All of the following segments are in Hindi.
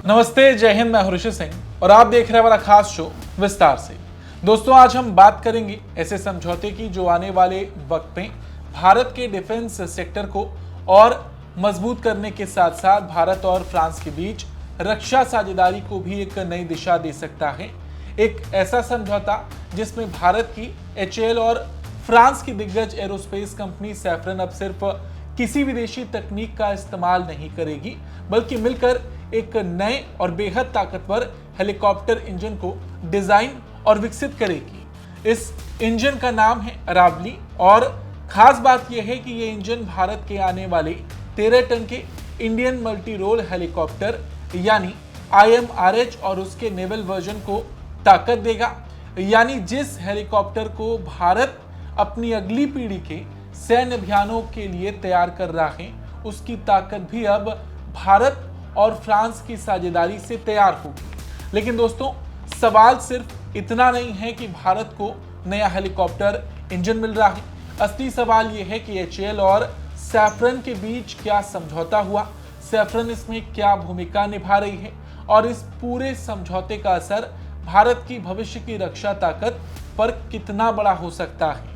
नमस्ते, जय हिंद। मैं ऋषि सिंह और आप देख रहे हैं हमारा खास शो विस्तार से। दोस्तों, आज हम बात करेंगे ऐसे समझौते की जो आने वाले वक्त में भारत के डिफेंस सेक्टर को और मजबूत करने के साथ साथ भारत और फ्रांस के बीच रक्षा साझेदारी को भी एक नई दिशा दे सकता है। एक ऐसा समझौता जिसमें भारत की HAL और फ्रांस की दिग्गज एरोस्पेस कंपनी सैफरन अब सिर्फ किसी विदेशी तकनीक का इस्तेमाल नहीं करेगी, बल्कि मिलकर एक नए और बेहद ताकतवर हेलीकॉप्टर इंजन को डिजाइन और विकसित करेगी। इस इंजन का नाम है अरावली और खास बात यह है कि यह इंजन भारत के आने वाले 13 टन के इंडियन मल्टी रोल हेलीकॉप्टर यानी IMRH और उसके नेवल वर्जन को ताकत देगा। यानी जिस हेलीकॉप्टर को भारत अपनी अगली पीढ़ी के सैन्य अभियानों के लिए तैयार कर रहा है, उसकी ताकत भी अब भारत और फ्रांस की साझेदारी से तैयार होगी। लेकिन दोस्तों, सवाल सिर्फ इतना नहीं है कि भारत को नया हेलीकॉप्टर इंजन मिल रहा है। असली सवाल यह है कि HAL और सैफरन के बीच क्या समझौता हुआ, सैफरन इसमें क्या भूमिका निभा रही है और इस पूरे समझौते का असर भारत की भविष्य की रक्षा ताकत पर कितना बड़ा हो सकता है।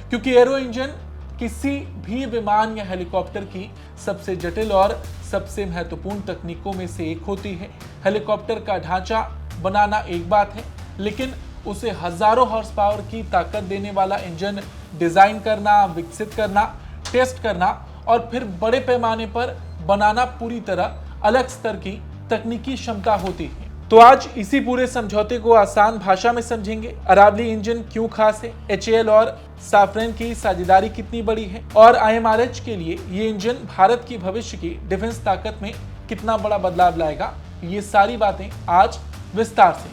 क्योंकि एरो इंजन किसी भी विमान या हेलीकॉप्टर की सबसे जटिल और सबसे महत्वपूर्ण तकनीकों में से एक होती है। हेलीकॉप्टर का ढांचा बनाना एक बात है, लेकिन उसे हजारों हॉर्स पावर की ताकत देने वाला इंजन डिजाइन करना, विकसित करना, टेस्ट करना और फिर बड़े पैमाने पर बनाना पूरी तरह अलग स्तर की तकनीकी क्षमता होती है। तो आज इसी पूरे समझौते को आसान भाषा में समझेंगे। अरावली इंजन क्यों खास है, HAL और सैफरन की साझेदारी कितनी बड़ी है और IMRH के लिए ये इंजन भारत की भविष्य की डिफेंस ताकत में कितना बड़ा बदलाव लाएगा, ये सारी बातें आज विस्तार से।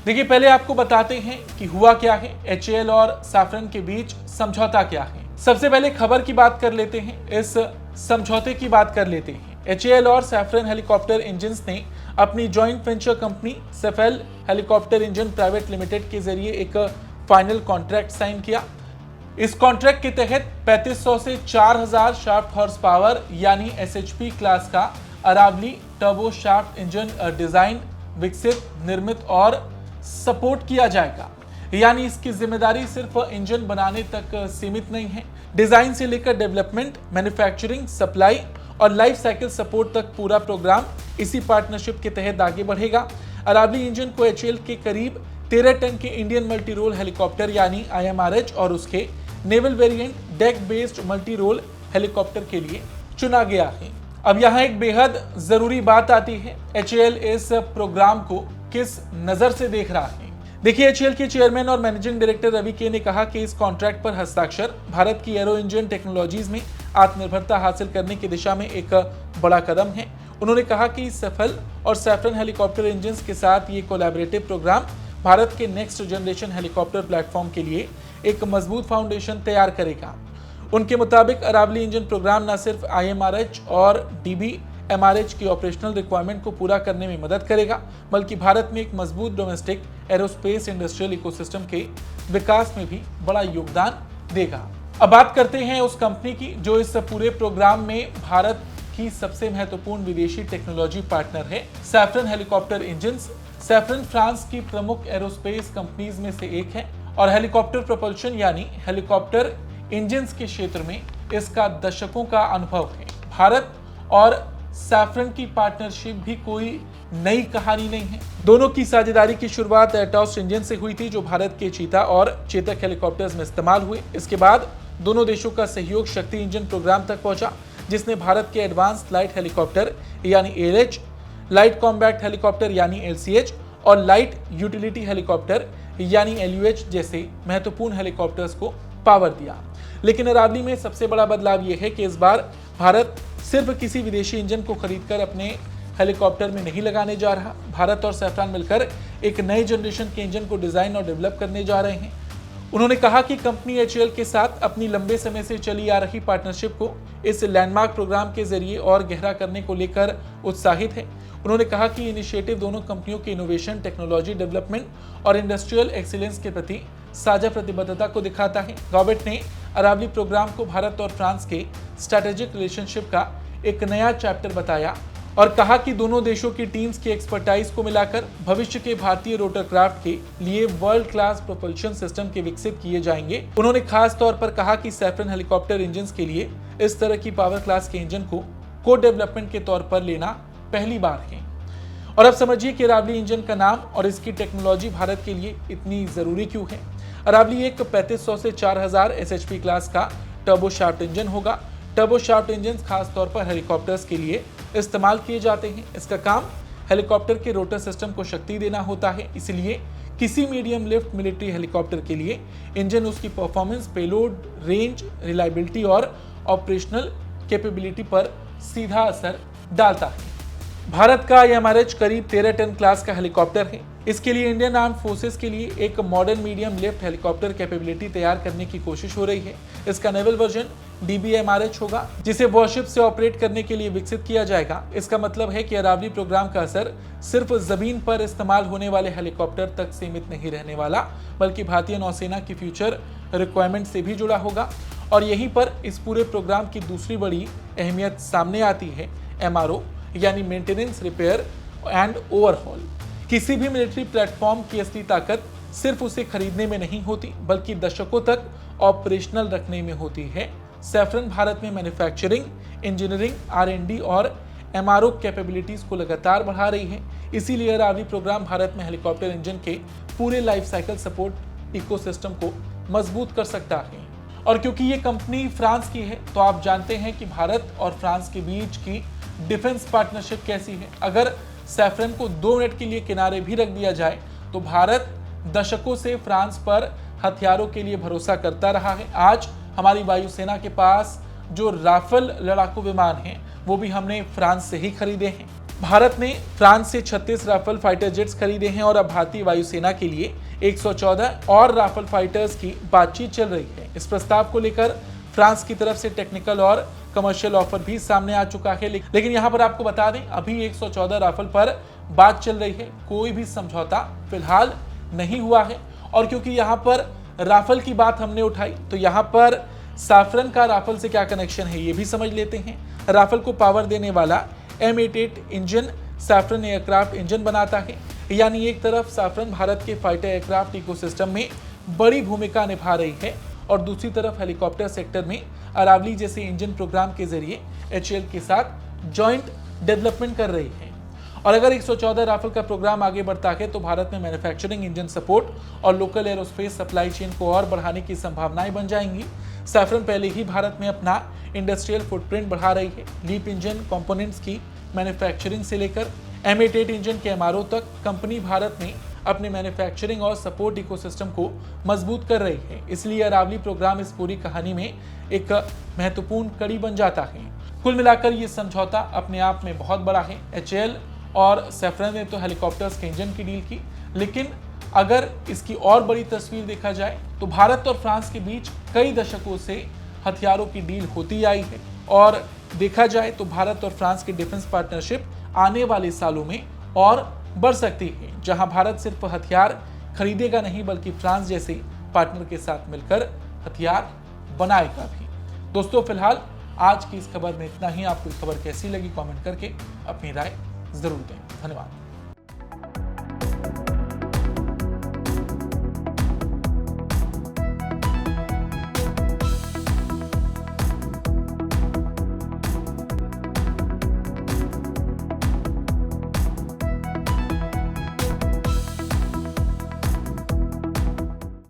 देखिए, पहले आपको बताते हैं कि हुआ क्या है, HAL और सैफरन के बीच समझौता क्या है। सबसे पहले खबर की बात कर लेते हैं, इस समझौते की बात कर लेते हैं। HAL और सैफरन हेलीकॉप्टर इंजन्स ने अपनी joint venture company SAFHAL helicopter engine private limited के जरिए एक फाइनल कॉन्ट्रैक्ट साइन किया। इस कॉन्ट्रैक्ट के तहत 3500 से 4000 शाफ्ट हॉर्स पावर यानी SHP क्लास का Aravalli turbo shaft engine design, विकसित, निर्मित और सपोर्ट किया जाएगा। यानी इसकी जिम्मेदारी सिर्फ इंजन बनाने तक सीमित नहीं है। डिजाइन से लेकर डेवलपमेंट, मैन्युफैक्चरिंग, सप्लाई और लाइफ साइकिल सपोर्ट तक पूरा प्रोग्राम इसी पार्टनरशिप के तहत आगे बढ़ेगा। अरावली इंजन को HAL के करीब 13 टन के इंडियन मल्टी रोल हेलीकॉप्टर यानी IMRH और उसके naval variant deck based multi role helicopter के लिए चुना गया है। अब यहाँ एक बेहद जरूरी बात आती है, HAL इस प्रोग्राम को किस नजर से देख रहा है। देखिए, HAL के चेयरमैन और मैनेजिंग डायरेक्टर रवि के ने कहा कि इस कॉन्ट्रैक्ट पर हस्ताक्षर भारत की एरो इंजन टेक्नोलॉजीज में आत्मनिर्भरता हासिल करने की दिशा में एक बड़ा कदम है। उन्होंने कहा कि सफल और सैफरन हेलीकॉप्टर इंजन के साथ ये कोलैबोरेटिव प्रोग्राम भारत के नेक्स्ट जनरेशन हेलीकॉप्टर प्लेटफॉर्म के लिए एक मजबूत फाउंडेशन तैयार करेगा। उनके मुताबिक अरावली इंजन प्रोग्राम न सिर्फ IMRH और DBMRH की ऑपरेशनल रिक्वायरमेंट को पूरा करने में मदद करेगा, बल्कि भारत में एक मजबूत डोमेस्टिक एरोस्पेस इंडस्ट्रियल इकोसिस्टम के विकास में भी बड़ा योगदान देगा। अब बात करते हैं उस कंपनी की जो इस पूरे प्रोग्राम में भारत की सबसे महत्वपूर्ण विदेशी टेक्नोलॉजी पार्टनर है, saffron helicopter engines. Saffron France की प्रमुख एरोस्पेस कंपनीज में से एक है और हेलीकॉप्टर प्रोपल्शन यानी हेलीकॉप्टर इंजन्स के क्षेत्र में इसका दशकों का अनुभव है। भारत और सैफरन की पार्टनरशिप भी कोई नई कहानी नहीं है। दोनों की साझेदारी की शुरुआत एटॉस इंजन से हुई थी जो भारत के चीता और चेतक हेलीकॉप्टर्स में इस्तेमाल हुए। इसके बाद दोनों देशों का सहयोग शक्ति इंजन प्रोग्राम तक पहुंचा, जिसने भारत के एडवांस लाइट हेलीकॉप्टर यानी ALH, लाइट कॉम्बैक्ट हेलीकॉप्टर यानी LCH और लाइट यूटिलिटी हेलीकॉप्टर यानी LUH जैसे महत्वपूर्ण हेलीकॉप्टर्स को पावर दिया। लेकिन अरावली में सबसे बड़ा बदलाव यह है कि इस बार भारत सिर्फ किसी विदेशी इंजन को खरीदकर अपने हेलीकॉप्टर में नहीं लगाने जा रहा। भारत और सैफरन मिलकर एक नए जनरेशन के इंजन को डिजाइन और डेवलप करने जा रहे हैं। उन्होंने कहा कि कंपनी HAL के साथ अपनी लंबे समय से चली आ रही पार्टनरशिप को इस लैंडमार्क प्रोग्राम के जरिए और गहरा करने को लेकर उत्साहित है। उन्होंने कहा कि इनिशिएटिव दोनों कंपनियों के इनोवेशन, टेक्नोलॉजी डेवलपमेंट और इंडस्ट्रियल एक्सीलेंस के प्रति साझा प्रतिबद्धता को दिखाता है। रॉबर्ट ने अरावली प्रोग्राम को भारत और फ्रांस के स्ट्रैटेजिक रिलेशनशिप का एक नया चैप्टर बताया और कहा कि दोनों देशों की टीम्स की एक्सपर्टाइज को मिलाकर भविष्य के भारतीय रोटरक्राफ्ट के लिए वर्ल्ड क्लास प्रोपल्शन सिस्टम के विकसित किए जाएंगे। उन्होंने खास तौर पर कहा कि सैफरन हेलीकॉप्टर इंजन के लिए इस तरह की पावर क्लास के इंजन को डेवलपमेंट के तौर पर लेना पहली बार है। और अब समझिए कि अरावली इंजन का नाम और इसकी टेक्नोलॉजी भारत के लिए इतनी जरूरी क्यों है। अरावली एक 3500 से 4000 एसएचपी क्लास का टर्बो शाफ्ट इंजन होगा। टर्बो शाफ्ट इंजन खास तौर पर हेलीकॉप्टर्स के लिए इस्तेमाल किए जाते हैं। इसका काम हेलीकॉप्टर के रोटर सिस्टम को शक्ति देना होता है, इसलिए किसी मीडियम लिफ्ट मिलिट्री हेलीकॉप्टर के लिए इंजन उसकी परफॉर्मेंस, पेलोड, रेंज, रिलायबिलिटी और ऑपरेशनल कैपेबिलिटी पर सीधा असर डालता है। भारत का एमआरएच करीब 13 टन क्लास का हेलीकॉप्टर है। इसके लिए इंडियन आर्म फोर्सेस के लिए एक modern medium lift helicopter capability तैयार करने की कोशिश हो रही है। इसका नेवल वर्जन DBMRH होगा, जिसे वॉरशिप से ऑपरेट करने के लिए विकसित किया जाएगा। इसका मतलब है कि अरावली प्रोग्राम का असर सिर्फ जमीन पर इस्तेमाल होने वाले हेलीकॉप्टर तक सीमित नहीं रहने वाला, बल्कि भारतीय नौसेना की फ्यूचर रिक्वायरमेंट से भी जुड़ा होगा। और यहीं पर इस पूरे प्रोग्राम की दूसरी बड़ी अहमियत सामने आती है, MRO यानी मेंटेनेंस, रिपेयर एंड ओवरहॉल। किसी भी मिलिट्री प्लेटफॉर्म की असली ताकत सिर्फ उसे खरीदने में नहीं होती, बल्कि दशकों तक ऑपरेशनल रखने में होती है। सैफरन भारत में मैन्युफैक्चरिंग, इंजीनियरिंग, R&D और MRO कैपेबिलिटीज को लगातार बढ़ा रही है। इसीलिए अरावली प्रोग्राम भारत में हेलीकॉप्टर इंजन के पूरे लाइफ साइकिल सपोर्ट इकोसिस्टम को मजबूत कर सकता है। और क्योंकि ये कंपनी फ्रांस की है, तो आप जानते हैं कि भारत और फ्रांस के बीच की डिफेंस पार्टनरशिप कैसी है। अगर सैफरन को 2 मिनट के लिए किनारे भी रख दिया जाए तो भारत दशकों से फ्रांस पर हथियारों के लिए भरोसा करता रहा है। आज हमारी वायुसेना के पास जो राफेल लड़ाकू विमान हैं, वो भी हमने फ्रांस से ही खरीदे हैं। भारत ने फ्रांस से 36 राफेल फाइटर जेट्स खरीदे हैं और अब भारतीय वायुसेना के लिए 114 और राफेल फाइटर्स की बातचीत चल रही है। इस प्रस्ताव को लेकर फ्रांस की तरफ से टेक्निकल और कमर्शियल ऑफर भी सामने आ चुका है, लेकिन यहाँ पर आपको बता दें, अभी 114 राफेल पर बात चल रही है। कोई भी समझौता फिलहाल नहीं हुआ है। और क्योंकि यहाँ पर राफेल की बात हमने उठाई, तो यहाँ पर सैफरन का राफेल से क्या कनेक्शन है ये भी समझ लेते हैं। राफेल को पावर देने वाला M88 engine saffron aircraft engine बनाता है, यानी एक तरफ सैफरन भारत के फाइटर एयरक्राफ्ट इकोसिस्टम में बड़ी भूमिका निभा रही है और दूसरी तरफ हेलीकॉप्टर सेक्टर में अरावली जैसे इंजन प्रोग्राम के जरिए HAL के साथ जॉइंट डेवलपमेंट कर रही है। और अगर 114 राफेल का प्रोग्राम आगे बढ़ता है तो भारत में मैन्युफैक्चरिंग, इंजन सपोर्ट और लोकल एरोस्पेस सप्लाई चेन को और बढ़ाने की संभावनाएं बन जाएंगी। सैफरन पहले ही भारत में अपना इंडस्ट्रियल फुटप्रिंट बढ़ा रही है। लीप इंजन कंपोनेंट्स की मैन्युफैक्चरिंग से लेकर M88 इंजन के MRO तक कंपनी भारत में अपने मैन्युफैक्चरिंग और सपोर्ट इकोसिस्टम को मजबूत कर रही है। इसलिए अरावली प्रोग्राम इस पूरी कहानी में एक महत्वपूर्ण कड़ी बन जाता है। कुल मिलाकर ये समझौता अपने आप में बहुत बड़ा है। HAL और सैफरन ने तो हेलीकॉप्टर्स के इंजन की डील की, लेकिन अगर इसकी और बड़ी तस्वीर देखा जाए तो भारत और फ्रांस के बीच कई दशकों से हथियारों की डील होती आई है। और देखा जाए तो भारत और फ्रांस की डिफेंस पार्टनरशिप आने वाले सालों में और बढ़ सकती है, जहां भारत सिर्फ हथियार खरीदेगा नहीं, बल्कि फ्रांस जैसे पार्टनर के साथ मिलकर हथियार बनाएगा भी। दोस्तों, फिलहाल आज की इस खबर में इतना ही। आपको खबर कैसी लगी कमेंट करके अपनी राय जरूर दें। धन्यवाद।